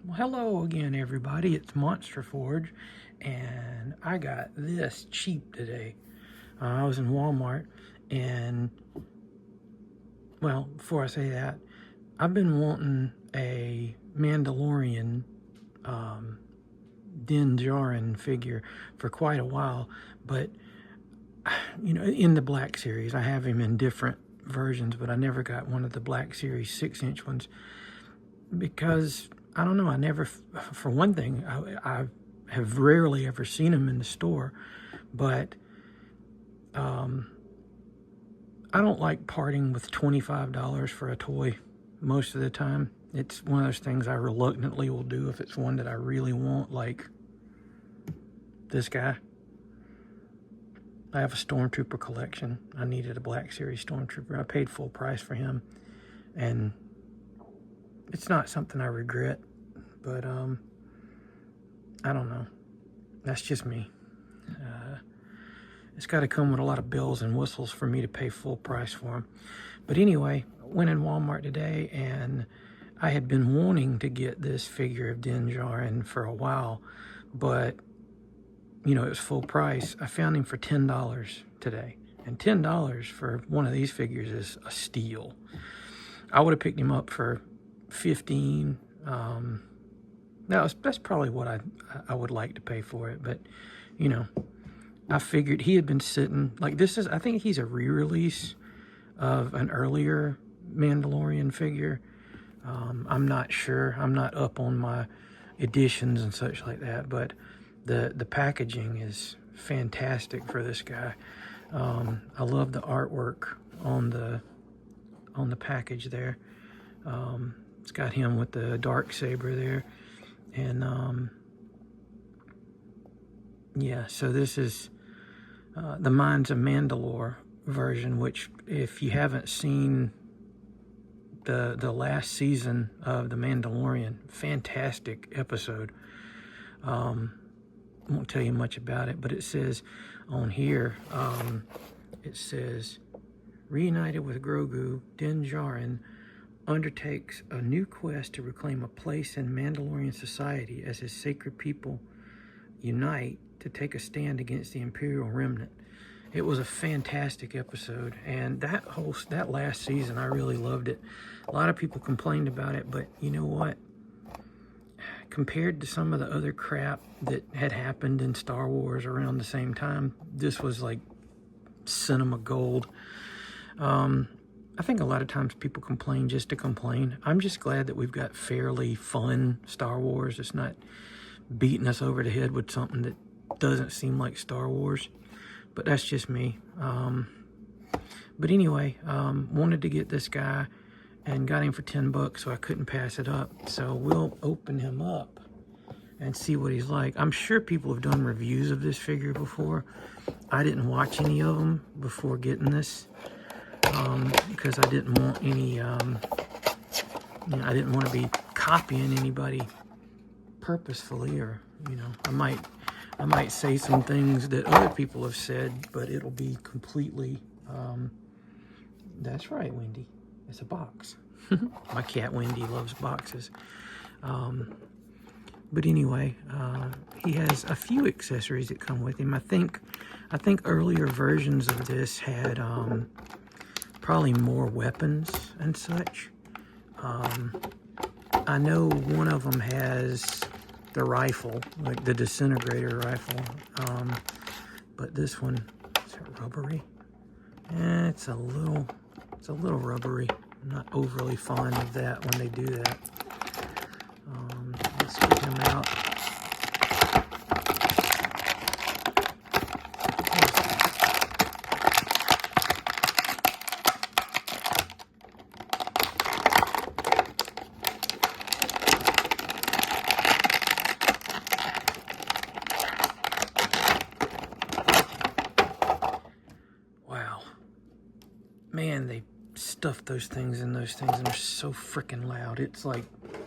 Well, hello again, everybody. It's Monster Forge, and I got this cheap today. I was in Walmart, and, well, before I say that, I've been wanting a Mandalorian Din Djarin figure for quite a while, but, in the Black Series. I have him in different versions, but I never got one of the Black Series 6-inch ones because I don't know. I never, for one thing, I have rarely ever seen them in the store, but I don't like parting with $25 for a toy most of the time. It's one of those things I reluctantly will do if it's one that I really want, like this guy. I have a Stormtrooper collection. I needed a Black Series Stormtrooper. I paid full price for him, and it's not something I regret, but I don't know. That's just me. It's got to come with a lot of bells and whistles for me to pay full price for them. But anyway, went in Walmart today, and I had been wanting to get this figure of Din Djarin for a while, but it was full price. I found him for $10 today, and $10 for one of these figures is a steal. I would have picked him up for $15. That's probably what I would like to pay for it, but I figured he had been sitting, like, I think he's a re-release of an earlier Mandalorian figure. I'm not sure. I'm not up on my editions and such like that, but the packaging is fantastic for this guy. I love the artwork on the package there. It's got him with the dark saber there, and yeah. So this is the Mines of Mandalore version, which, if you haven't seen the last season of The Mandalorian, fantastic episode. I won't tell you much about it, but it says on here, it says, reunited with Grogu, Din Djarin undertakes a new quest to reclaim a place in Mandalorian society as his sacred people unite to take a stand against the Imperial Remnant. It was a fantastic episode, and that last season, I really loved it. A lot of people complained about it, but you know what? Compared to some of the other crap that had happened in Star Wars around the same time, this was like cinema gold. I think a lot of times people complain just to complain. I'm just glad that we've got fairly fun Star Wars. It's not beating us over the head with something that doesn't seem like Star Wars. But that's just me. But anyway, wanted to get this guy and got him for $10, so I couldn't pass it up. So we'll open him up and see what he's like. I'm sure people have done reviews of this figure before. I didn't watch any of them before getting this, because I didn't want any, I didn't want to be copying anybody purposefully, or, I might say some things that other people have said, but it'll be completely, that's right, Wendy. It's a box. My cat Wendy loves boxes. But anyway, he has a few accessories that come with him. I think earlier versions of this had probably more weapons and such. I know one of them has the rifle, like the disintegrator rifle. But this one, is it rubbery? It's a little rubbery. I'm not overly fond of that when they do that. Let's get him out. Wow. Man, they stuff those things in those things, and they're so freaking loud. It's like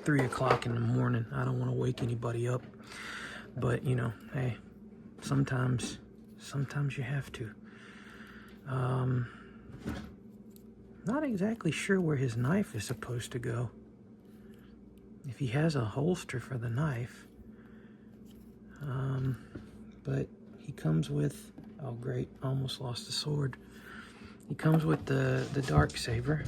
3 o'clock in the morning. I don't want to wake anybody up, but hey, sometimes you have to. Not exactly sure where his knife is supposed to go. if he has a holster for the knife. But he comes with, oh great, almost lost the sword. He comes with the dark saber.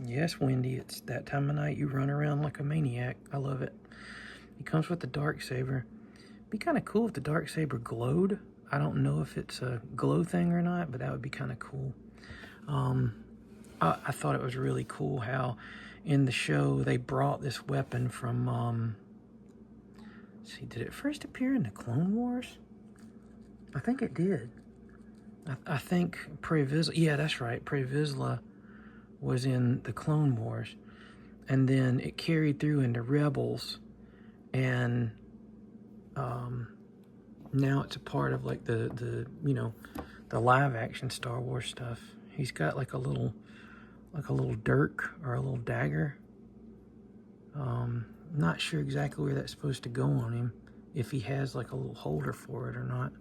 Yes, Wendy, it's that time of night you run around like a maniac. I love it. He comes with the dark saber. Be kind of cool if the dark saber glowed. I don't know if it's a glow thing or not, but that would be kind of cool. I thought it was really cool how in the show they brought this weapon from, let's see, did it first appear in the Clone Wars? I think it did. I think Pre Vizsla, yeah, that's right, Pre Vizsla was in the Clone Wars, and then it carried through into Rebels, and now it's a part of like the you know, the live action Star Wars stuff. He's got like a little dirk or a little dagger. Not sure exactly where that's supposed to go on him, if he has like a little holder for it or not.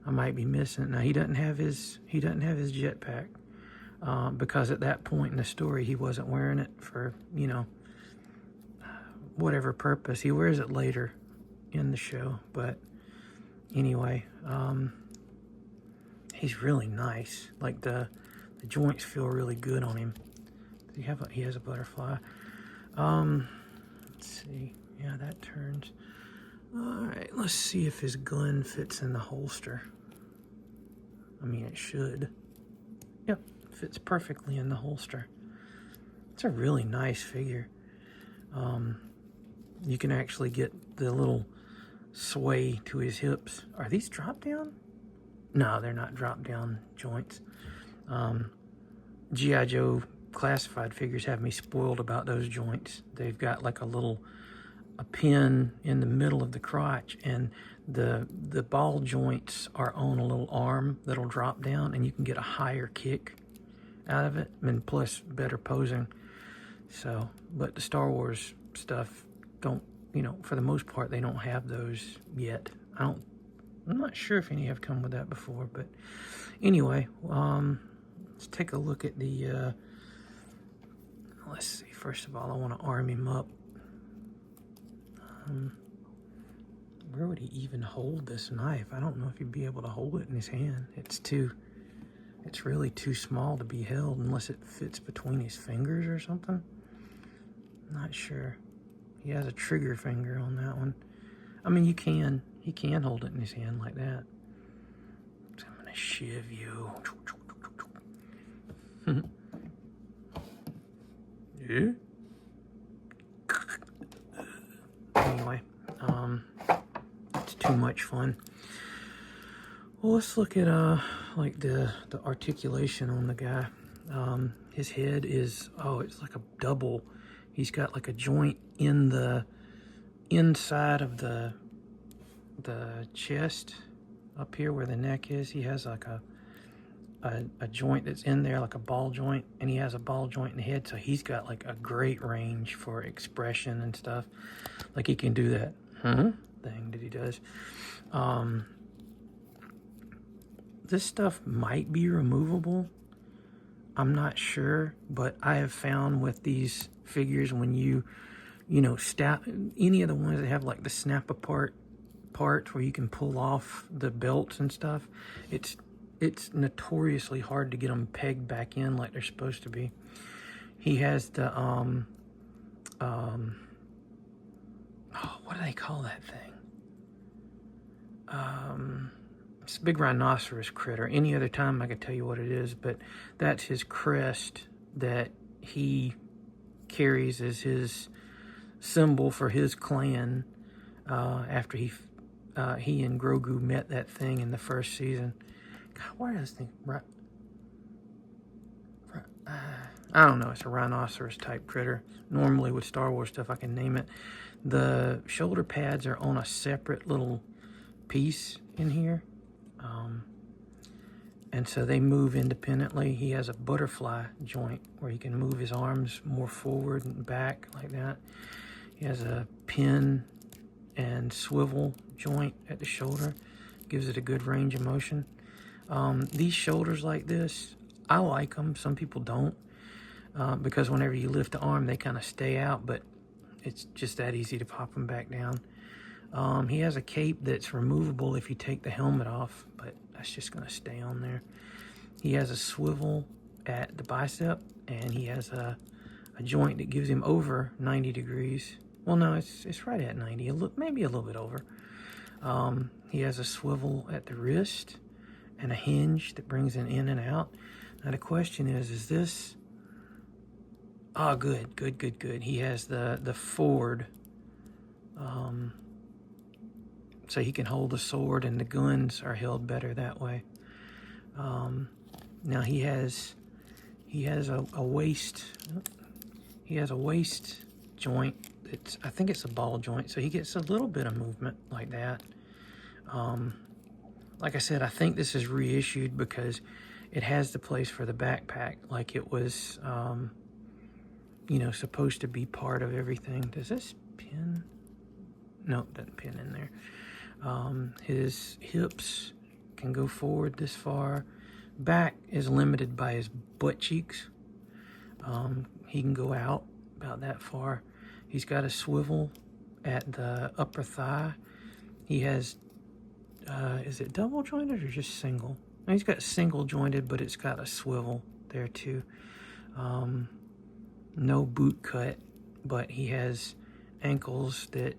I might be missing it. Now he doesn't have his jetpack, because at that point in the story he wasn't wearing it for, you know, whatever purpose. He wears it later in the show, but anyway, he's really nice. Like the joints feel really good on him. He has a butterfly. Let's see. Yeah, that turns. All right, let's see if his gun fits in the holster. I mean, it should. Yep, fits perfectly in the holster. It's a really nice figure. You can actually get the little sway to his hips. Are these drop down? No, they're not drop down joints. G.I. Joe classified figures have me spoiled about those joints. They've got like a pin in the middle of the crotch, and the ball joints are on a little arm that'll drop down, and you can get a higher kick out of it, and plus better posing. So, but the Star Wars stuff don't, you know, for the most part, they don't have those yet. I'm not sure if any have come with that before, but anyway, let's take a look at the, let's see, first of all, I want to arm him up. Where would he even hold this knife? I don't know if he'd be able to hold it in his hand. It's really too small to be held unless it fits between his fingers or something. Not sure. He has a trigger finger on that one. I mean, he can hold it in his hand like that. So I'm gonna shiv you. Yeah. Anyway, it's too much fun. Well, let's look at like the articulation on the guy. His head is, oh, it's like a double. He's got like a joint in the inside of the chest up here where the neck is. He has like a joint that's in there, like a ball joint, and he has a ball joint in the head, so he's got like a great range for expression and stuff. Like he can do that thing that he does. This stuff might be removable. I'm not sure, but I have found with these figures, when you know, any of the ones that have like the snap apart parts where you can pull off the belts and stuff, it's notoriously hard to get them pegged back in like they're supposed to be. He has the oh, what do they call that thing? It's a big rhinoceros critter. Any other time I could tell you what it is, but that's his crest that he carries as his symbol for his clan, after he and Grogu met that thing in the first season. God, why does this thing... I don't know. It's a rhinoceros type critter. Normally with Star Wars stuff, I can name it. The shoulder pads are on a separate little piece in here. And so they move independently. He has a butterfly joint where he can move his arms more forward and back like that. He has a pin and swivel joint at the shoulder. Gives it a good range of motion. These shoulders like this, I like them. Some people don't, because whenever you lift the arm, they kind of stay out. But it's just that easy to pop him back down. He has a cape that's removable if you take the helmet off, but that's just going to stay on there. He has a swivel at the bicep, and he has a joint that gives him over 90 degrees. Well, no, it's right at 90, maybe a little bit over. He has a swivel at the wrist and a hinge that brings it in and out. Now the question is this... Oh, good. He has the forward, so he can hold the sword, and the guns are held better that way. Now he has a waist. He has a waist joint. I think it's a ball joint, so he gets a little bit of movement like that. Like I said, I think this is reissued because it has the place for the backpack, like it was, you know, supposed to be part of everything. Does this pin? No, it doesn't pin in there. His hips can go forward this far. Back is limited by his butt cheeks. He can go out about that far. He's got a swivel at the upper thigh. He has, is it double jointed or just single? No, he's got single jointed, but it's got a swivel there too. No boot cut, but he has ankles that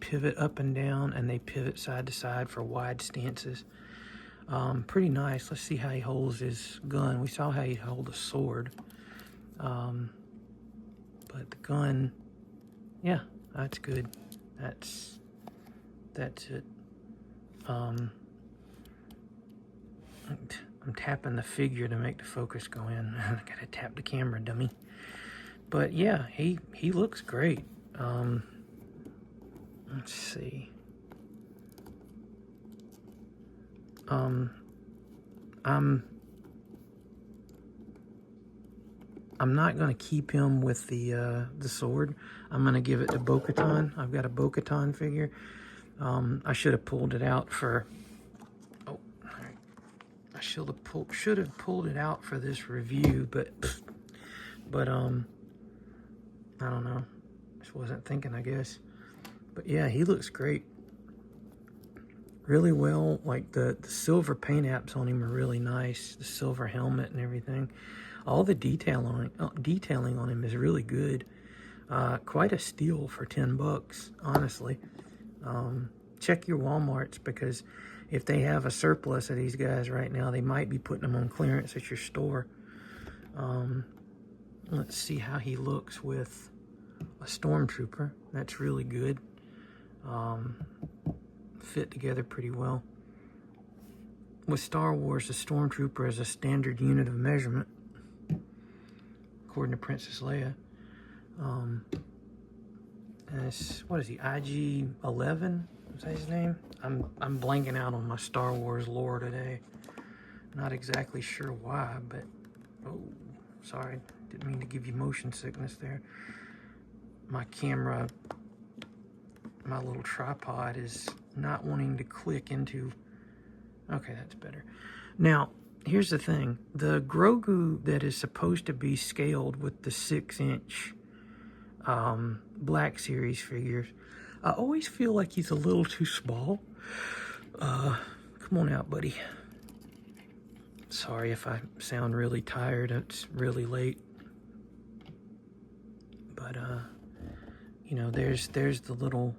pivot up and down, and they pivot side to side for wide stances. Pretty nice. Let's see how he holds his gun. We saw how he hold a sword. But the gun, yeah, that's good. That's it. I'm tapping the figure to make the focus go in. I gotta tap the camera, dummy. But yeah, he looks great. Let's see. I'm not going to keep him with the sword. I'm going to give it to Bo-Katan. I've got a Bo-Katan figure. I should have pulled it out for... Oh, all right. I should have pulled it out for this review, but I don't know. Just wasn't thinking, I guess. But yeah, he looks great. Really well. Like the silver paint apps on him are really nice. The silver helmet and everything. All the detailing on him is really good. Quite a steal for $10, honestly. Check your Walmarts, because if they have a surplus of these guys right now, they might be putting them on clearance at your store. Let's see how he looks with a stormtrooper. That's really good. Fit together pretty well. With Star Wars, the stormtrooper is a standard unit of measurement, according to Princess Leia. And it's, what is he, IG-11? Is that his name? I'm blanking out on my Star Wars lore today. Not exactly sure why, but... Oh, sorry. Didn't mean to give you motion sickness there. My camera, my little tripod is not wanting to click into... Okay, that's better. Now, here's the thing. The Grogu that is supposed to be scaled with the 6-inch Black Series figures, I always feel like he's a little too small. Come on out, buddy. Sorry if I sound really tired. It's really late. But, you know, there's the little...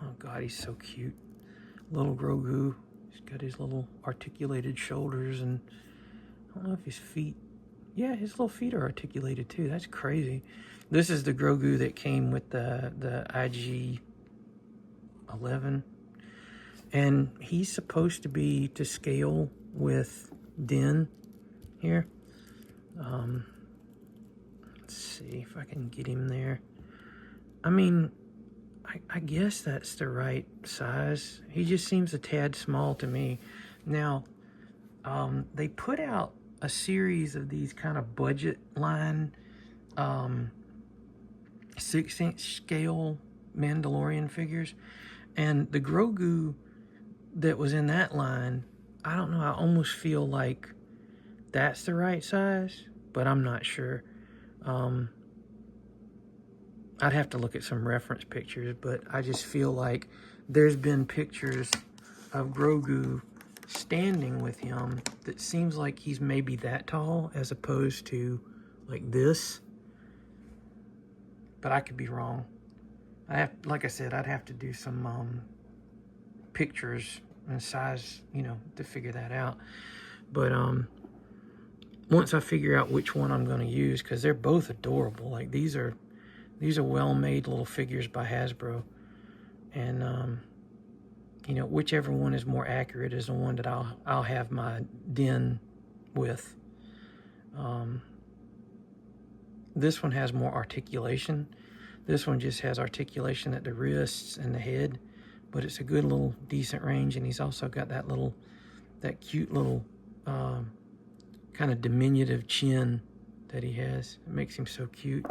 Oh, God, he's so cute. Little Grogu. He's got his little articulated shoulders, and I don't know if his feet... Yeah, his little feet are articulated, too. That's crazy. This is the Grogu that came with the IG-11. And he's supposed to be to scale with Din here. Let's see if I can get him there. I mean, I guess that's the right size. He just seems a tad small to me. Now, they put out a series of these kind of budget line 6-inch scale Mandalorian figures. And the Grogu that was in that line, I don't know, I almost feel like that's the right size, but I'm not sure. I'd have to look at some reference pictures, but I just feel like there's been pictures of Grogu standing with him that seems like he's maybe that tall as opposed to like this. But I could be wrong. Like I said, I'd have to do some pictures and size, you know, to figure that out. But once I figure out which one I'm going to use, because they're both adorable. Like these are well-made little figures by Hasbro, and you know, whichever one is more accurate is the one that I'll have my den with. This one has more articulation. This one just has articulation at the wrists and the head, but it's a good little decent range. And he's also got that cute little kind of diminutive chin that he has. It makes him so cute.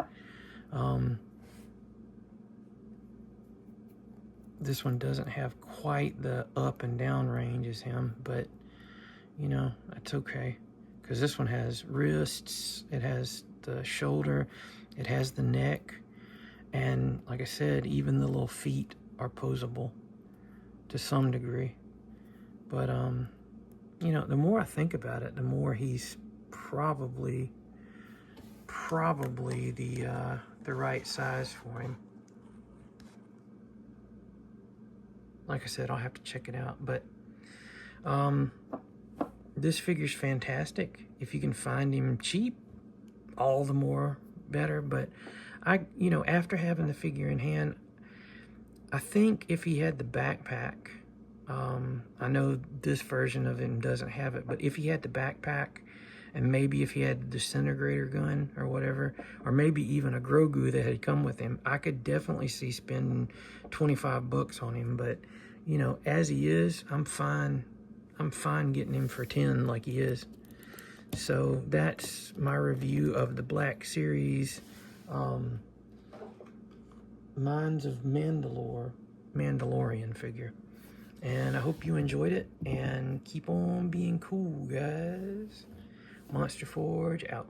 This one doesn't have quite the up and down range as him, but you know, that's okay, because this one has wrists, it has the shoulder, it has the neck, and like I said, even the little feet are posable to some degree. But you know, the more I think about it, the more he's probably the right size for him. Like I said, I'll have to check it out, but this figure's fantastic. If you can find him cheap, all the more better. But you know, after having the figure in hand, I think if he had the backpack, I know this version of him doesn't have it, but if he had the backpack, and maybe if he had the disintegrator gun or whatever, or maybe even a Grogu that had come with him, I could definitely see spending $25 on him. But you know, as he is, I'm fine getting him for 10 like he is. So that's my review of the Black Series Minds of Mandalorian figure. And I hope you enjoyed it, and keep on being cool, guys. Monster Forge out.